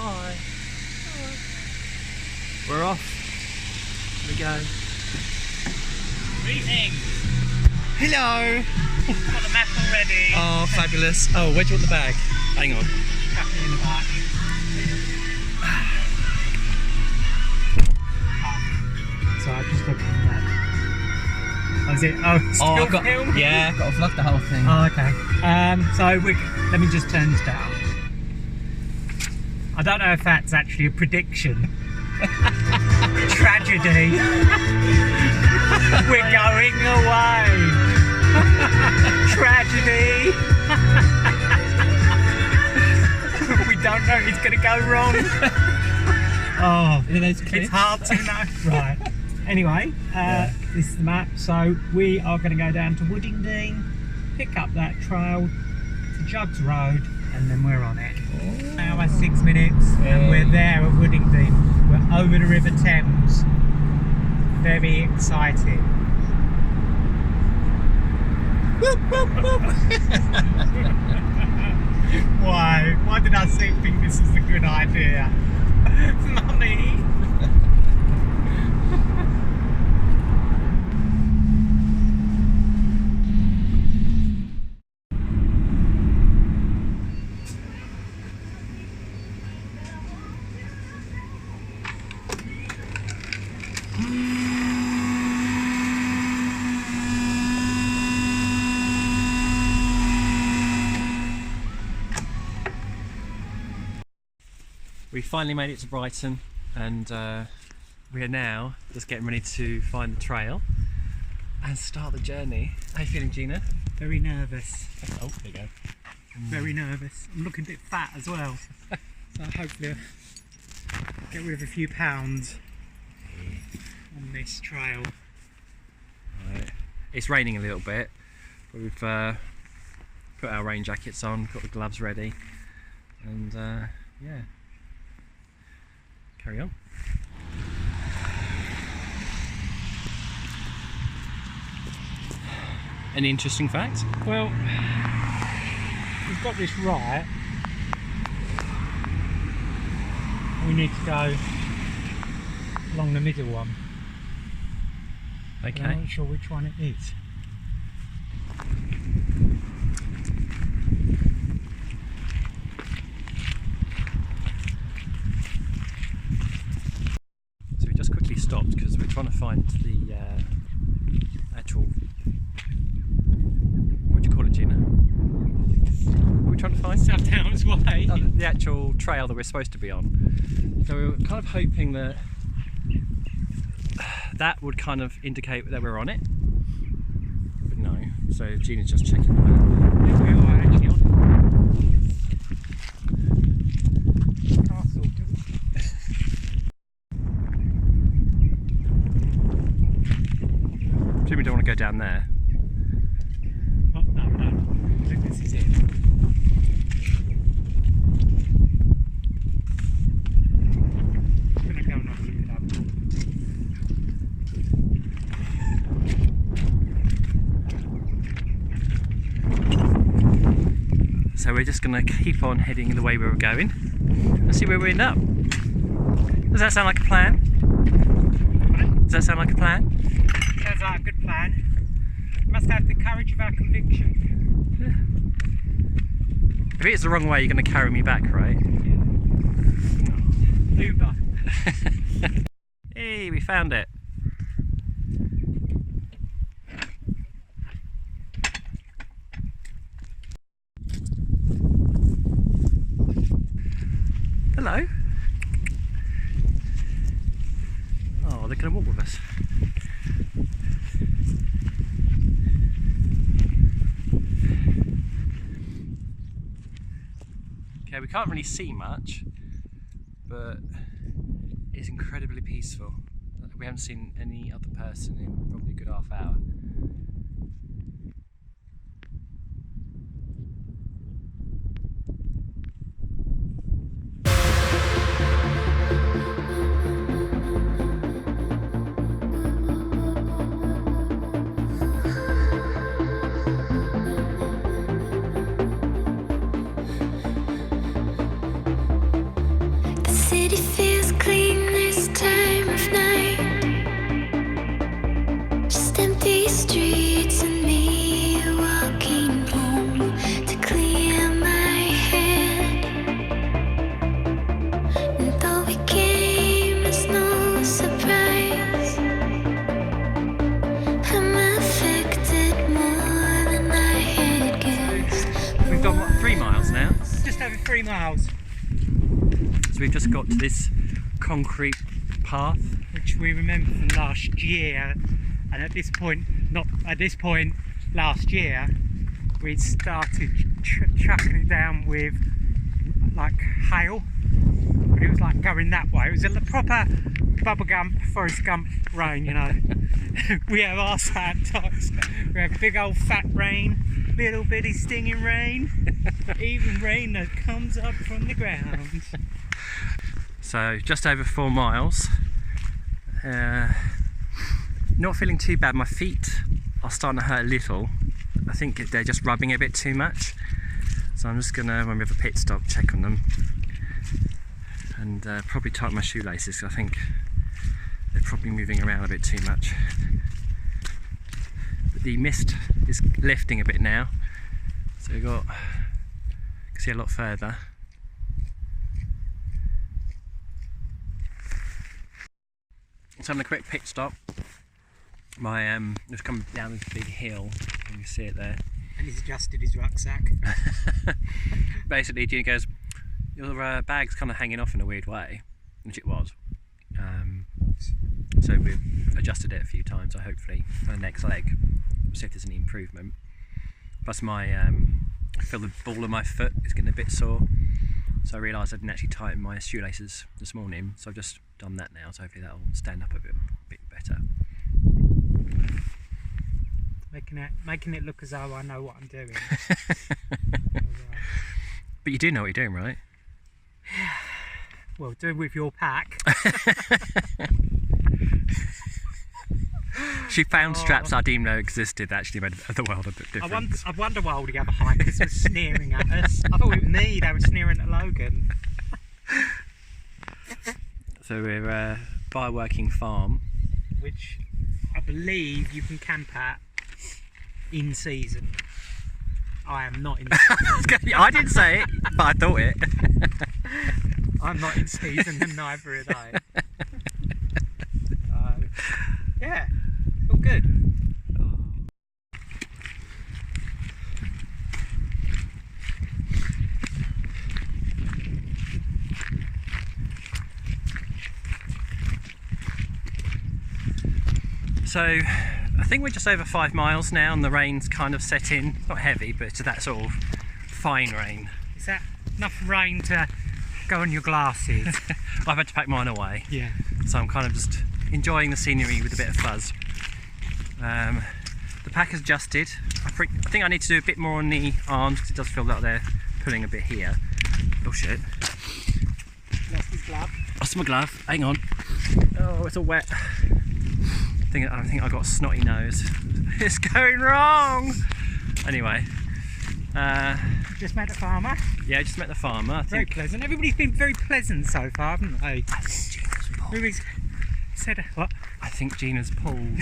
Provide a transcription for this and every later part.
Bye. We're off. Here we go. Greetings. Hello. Got the map already. Oh, fabulous. Oh, where do you want the bag? Hang on. Chuck it in the back. So I just looked at that. Oh, is it? Oh, still I've got, filming? yeah, I've got to vlog the whole thing. Oh, okay. Let me just turn this down. I don't know if that's actually a prediction. Tragedy. We're going away. Tragedy. We don't know it's going to go wrong. Oh, it's hard to know. Right. Anyway, this is the map. So we are going to go down to Woodingdean, pick up that trail to Jugs Road, and then we're on it. Hour 6 minutes, and we're there at Woodingdean. We're over the River Thames. Very exciting. Why? Why did I think this is a good idea? Mummy! We finally made it to Brighton, and we are now just getting ready to find the trail and start the journey. How are you feeling, Gina? Very nervous. Oh, there you go. Very nervous. I'm looking a bit fat as well. So hopefully I'll get rid of a few pounds on this trail. Right. It's raining a little bit, but we've put our rain jackets on, got the gloves ready, and yeah. Carry on. Any interesting facts? Well, we've got this right. We need to go along the middle one. Okay. I'm not sure which one it is. So we just quickly stopped because we're trying to find the actual, what do you call it, Gina? What are we trying to find? South Downs Way. Oh, the actual trail that we're supposed to be on. So we were kind of hoping that that would kind of indicate that we're on it, but no. So Gina's just checking the map. Yeah, we are actually on it. Castle. Jimmy don't want to go down there. Oh, no, no. I think this is it. I'm gonna go and have a look at that. So we're just going to keep on heading the way we were going and see where we end up. Does that sound like a plan? Does that sound like a plan? Sounds like a good plan. We must have the courage of our conviction. If it's the wrong way, you're going to carry me back, right? Uber. Hey, we found it. Hello. Oh, they're going to walk with us. Okay, we can't really see much, but it's incredibly peaceful. We haven't seen any other person in probably a good half hour. 3 miles. So we've just got to this concrete path, which we remember from last year, and at this point, last year, we started chucking it down with like hail, but it was like going that way. It was a proper Bubba Gump, Forrest Gump rain, you know. We have our sad times. We have big old fat rain, little bitty stinging rain, even rain that comes up from the ground. So just over 4 miles. Not feeling too bad. My feet are starting to hurt a little. I think they're just rubbing a bit too much. So I'm just gonna, when we have a pit stop, check on them and probably tighten my shoelaces. I think they're probably moving around a bit too much. But the mist is lifting a bit now, so we've got, you can see a lot further. So having a quick pit stop. Just come down this big hill, you can see it there. And he's adjusted his rucksack. Basically, Gina goes, your bag's kind of hanging off in a weird way, which it was. So we've adjusted it a few times, so hopefully for the next leg, we'll see if there's any improvement. Plus I feel the ball of my foot is getting a bit sore, so I realised I didn't actually tighten my shoelaces this morning, so I've just done that now, so hopefully that'll stand up a bit better. Making it look as though I know what I'm doing. But you do know what you're doing, right? Well, do it with your pack. She found straps I didn't know existed that actually made the world a bit different. I wonder why all the other hikers were sneering at us. I thought it was me, they were sneering at Logan. So we're by a working farm, which I believe you can camp at in season. I am not in season. I didn't say it, but I thought it. I'm not in season and neither are they. Yeah, all good. So I think we're just over 5 miles now and the rain's kind of set in. It's not heavy, but it's that sort of fine rain. Is that enough rain to go on your glasses? I've had to pack mine away. Yeah. So I'm kind of just enjoying the scenery with a bit of fuzz. The pack has adjusted. I think I need to do a bit more on the arms because it does feel like they're pulling a bit here. Oh shit. Lost his glove. Lost my glove. Hang on. Oh, it's all wet. I think I got a snotty nose. It's going wrong. Anyway. Just met the farmer. Yeah, just met the farmer. Very pleasant. Everybody's been very pleasant so far, haven't they? I think Gina's pulled. Everybody's said what? I think Gina's pulled.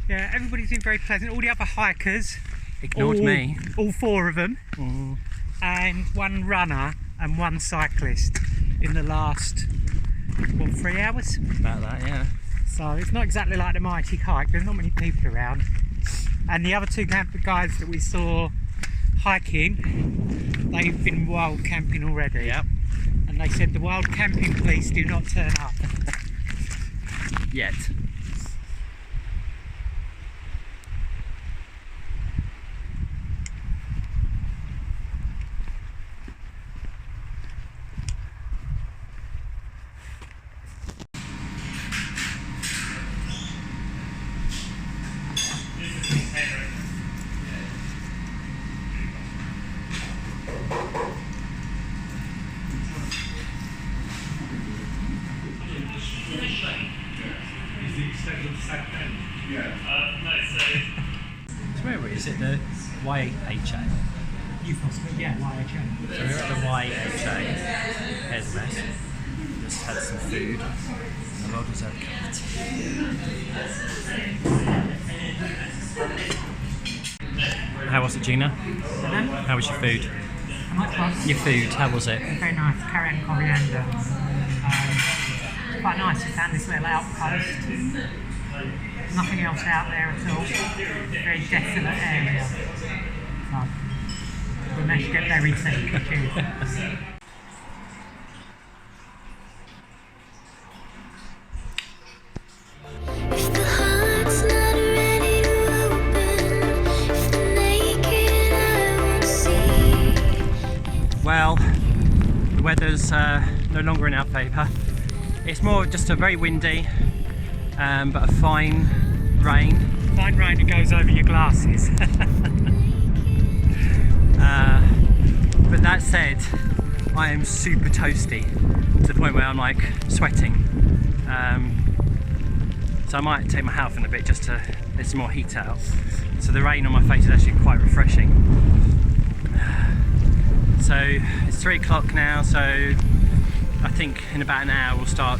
Yeah, everybody's been very pleasant. All the other hikers ignored me. All 4 of them. And 1 runner and 1 cyclist in the last, what, 3 hours? About that, yeah. So it's not exactly like the mighty hike. There's not many people around. And the other 2 camper guys that we saw hiking, they've been wild camping already. Yep. And they said the wild camping police do not turn up. Yet. So where is it? The YHA? You possibly, yeah, YHA. So we're at the YHA head mess. Just had some food. A well deserved cup of tea. How was it, Gina? How was your food? Your food, how was it? Very nice, carrot and coriander. Quite nice, we found this little outpost. Nothing else out there at all. Very desolate area. So, unless you get very sick. Well, the weather's no longer in our favour. It's more just a very windy, but a fine rain. Fine rain that goes over your glasses. But that said, I am super toasty to the point where I'm like sweating. So I might take my hat off in a bit just to let some more heat out. So the rain on my face is actually quite refreshing. So it's 3 o'clock now, so I think in about an hour we'll start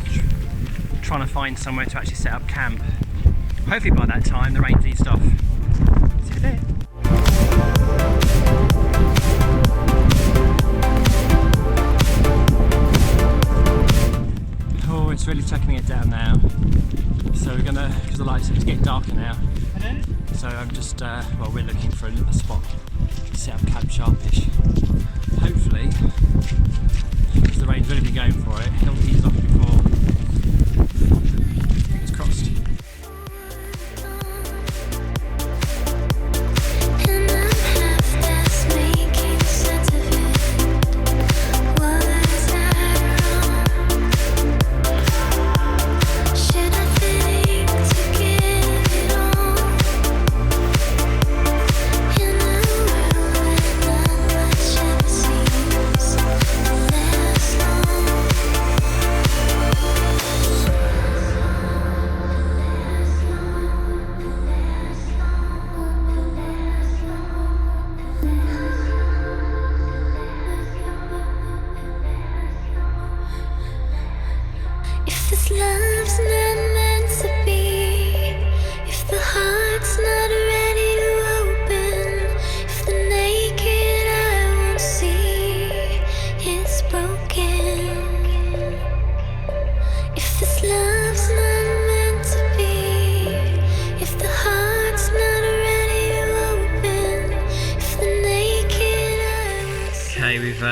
trying to find somewhere to actually set up camp. Hopefully by that time the rain's eased off. See you there. Oh, it's really chucking it down now. So we're gonna, because the lights, it's getting darker now. So I'm just, well, we're looking for a spot to set up camp sharpish. Hopefully, because the rain's really been going for it, it'll ease off before. Fingers crossed. Okay, we've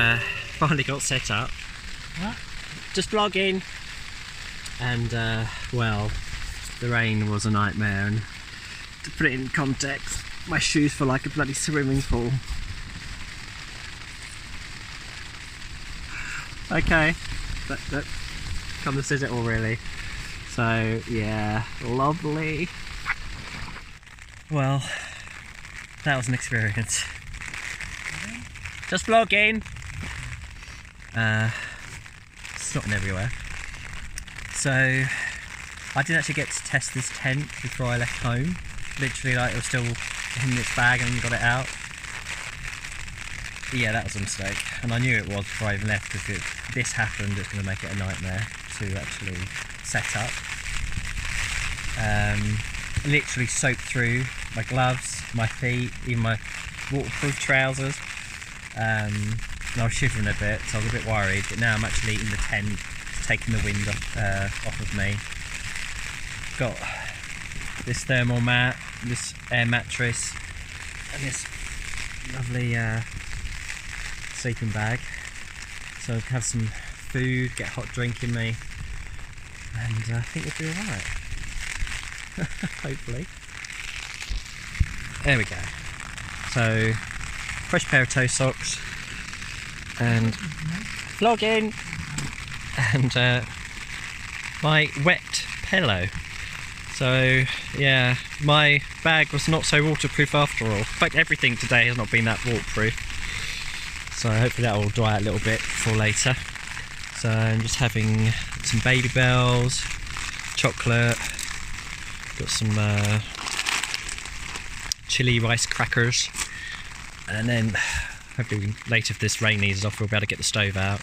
finally got set up. What? Just vlogging. And well, the rain was a nightmare, and to put it in context, my shoes feel like a bloody swimming pool. Okay, that kind of says it all really. So yeah, lovely. Well, that was an experience. Just vlogging. Snotting everywhere. So I didn't actually get to test this tent before I left home. Literally, like, it was still in its bag and got it out. Yeah, that was a mistake, and I knew it was before I even left, because if this happened, it's going to make it a nightmare to actually set up. Literally soaked through my gloves, my feet, even my waterproof trousers. And I was shivering a bit, so I was a bit worried, but now I'm actually in the tent, taking the wind off of me. Got this thermal mat, this air mattress, and this lovely sleeping bag. So I can have some food, get a hot drink in me, and I think we'll be alright. Hopefully. There we go. So, fresh pair of toe socks, and vlogging, and my wet pillow. So yeah, my bag was not so waterproof after all. In fact, everything today has not been that waterproof. So hopefully that will dry out a little bit for later. So I'm just having some Baby Bells, chocolate, got some chili rice crackers, and then hopefully later, if this rain eases off, we'll be able to get the stove out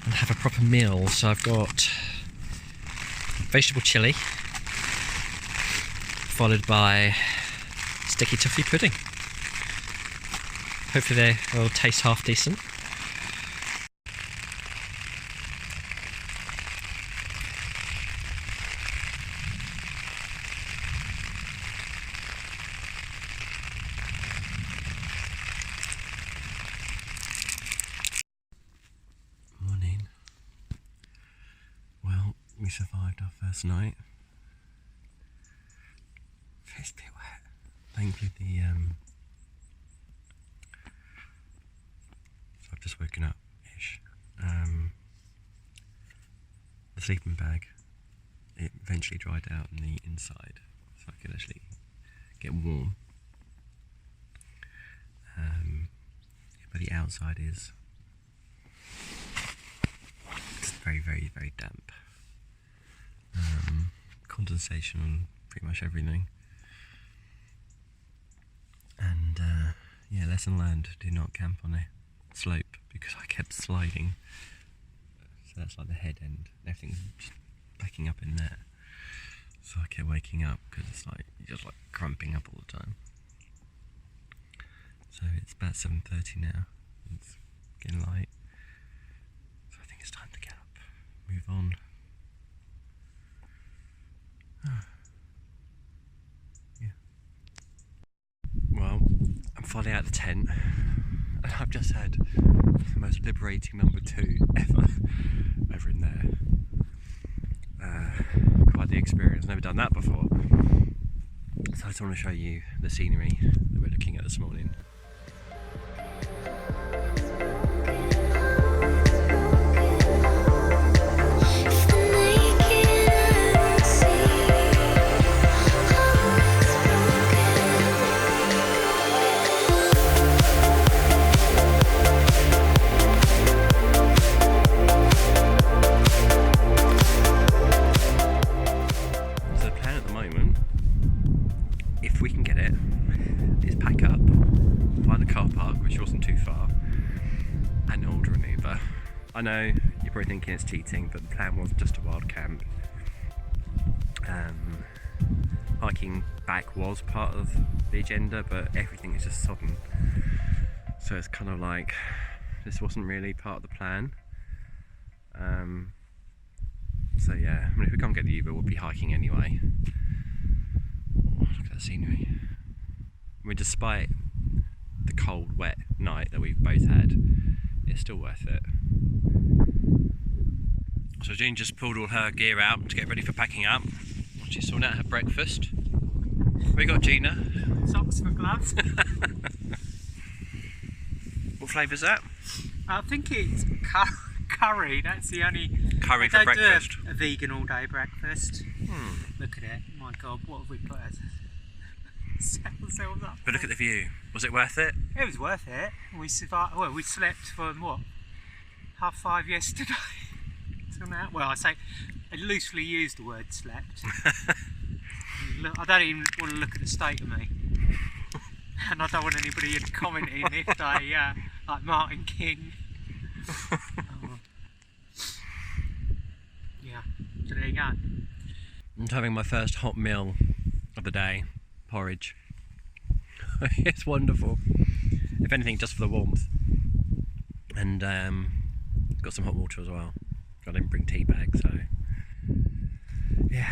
and have a proper meal. So I've got vegetable chili, followed by sticky toffee pudding. Hopefully they will taste half decent. We survived our first night. It's a bit wet. Thankfully so I've just woken up-ish. The sleeping bag, it eventually dried out on the inside, so I could actually get warm. But the outside is just very, very, very damp. Condensation on pretty much everything. And yeah, lesson learned, do not camp on a slope because I kept sliding. So that's like the head end, everything's just backing up in there. So I kept waking up because it's like, you're just like crumping up all the time. So it's about 7:30 now, it's getting light. So I think it's time to get up, move on. Yeah. Well, I'm finally out of the tent, and I've just had the most liberating number 2 ever in there. Quite the experience, never done that before. So I just want to show you the scenery that we're looking at this morning. I know you're probably thinking it's cheating, but the plan was just a wild camp. Hiking back was part of the agenda, but everything is just sodden. So it's kind of like this wasn't really part of the plan. So yeah, I mean, if we can't get the Uber, we'll be hiking anyway. Oh, look at that scenery. I mean, despite the cold, wet night that we've both had, it's still worth it. So Jean just pulled all her gear out to get ready for packing up. She's sorting out her breakfast. We got Gina. Socks for gloves. What flavour's that? I think it's curry. That's the only curry for breakfast. A vegan all day breakfast. Look at it. My God, what have we put set ourselves up? But look at the view. Was it worth it? It was worth it. We survived. Well, we slept from what, 5:30 yesterday. Till now. Well, I loosely use the word slept. I don't even want to look at the state of me, and I don't want anybody commenting if they like Martin King. Yeah. So there you go. I'm having my first hot meal of the day, porridge. It's wonderful. If anything, just for the warmth. And got some hot water as well. I didn't bring tea bag, so yeah.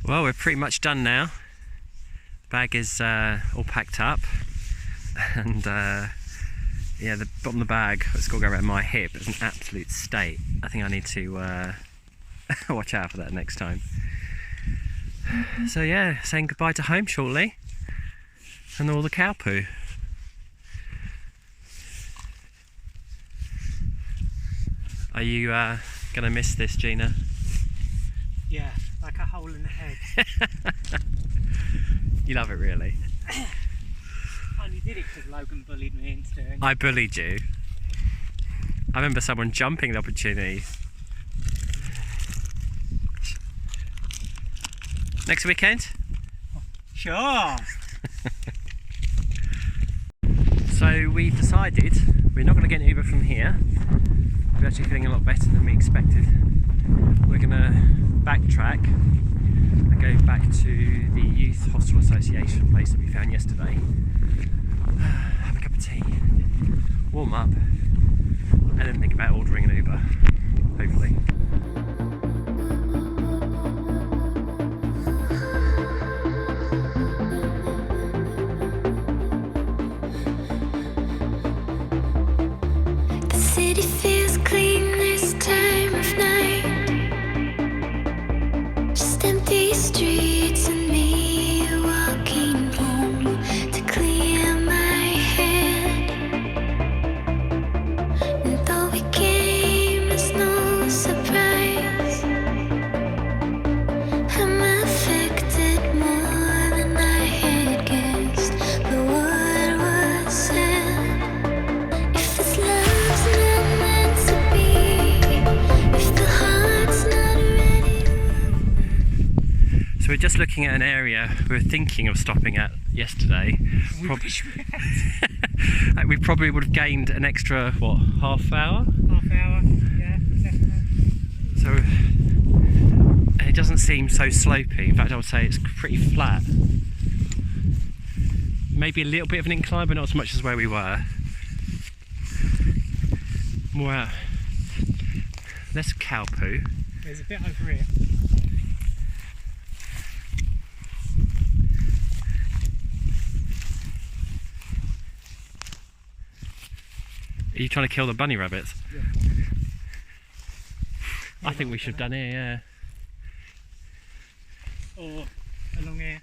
Well, we're pretty much done now. The bag is all packed up, and yeah, the bottom of the bag, it's got to go around my hip, is an absolute state. I think I need to watch out for that next time. So yeah, saying goodbye to home shortly, and all the cow poo. Are you gonna miss this, Gina? Yeah, like a hole in the head. You love it, really? I only did it because Logan bullied me into doing it. I bullied you. I remember someone jumping the opportunity. Next weekend? Sure. So we've decided we're not going to get an Uber from here. We're actually feeling a lot better than we expected. We're going to backtrack and go back to the Youth Hostel Association place that we found yesterday. Have a cup of tea, warm up, and then think about ordering an Uber, hopefully. just looking at an area we were thinking of stopping at yesterday. We probably would have gained an extra, what, half hour? Half hour, yeah, definitely. So, it doesn't seem so slopey. In fact, I would say it's pretty flat. Maybe a little bit of an incline, but not as much as where we were. More, less cow poo. There's a bit over here. Are you trying to kill the bunny rabbits? Yeah. I think we should have done here, yeah. Or along here.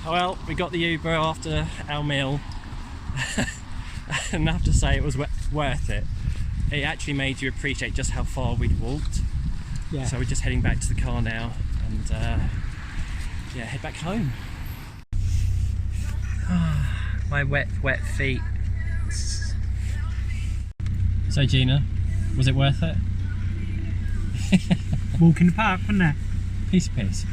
Well, we got the Uber after our meal and I have to say it was worth it. It actually made you appreciate just how far we'd walked. Yeah. So we're just heading back to the car now and yeah, head back home. My wet feet. So Gina, was it worth it? Walk in the park, wasn't it? Piece of piss.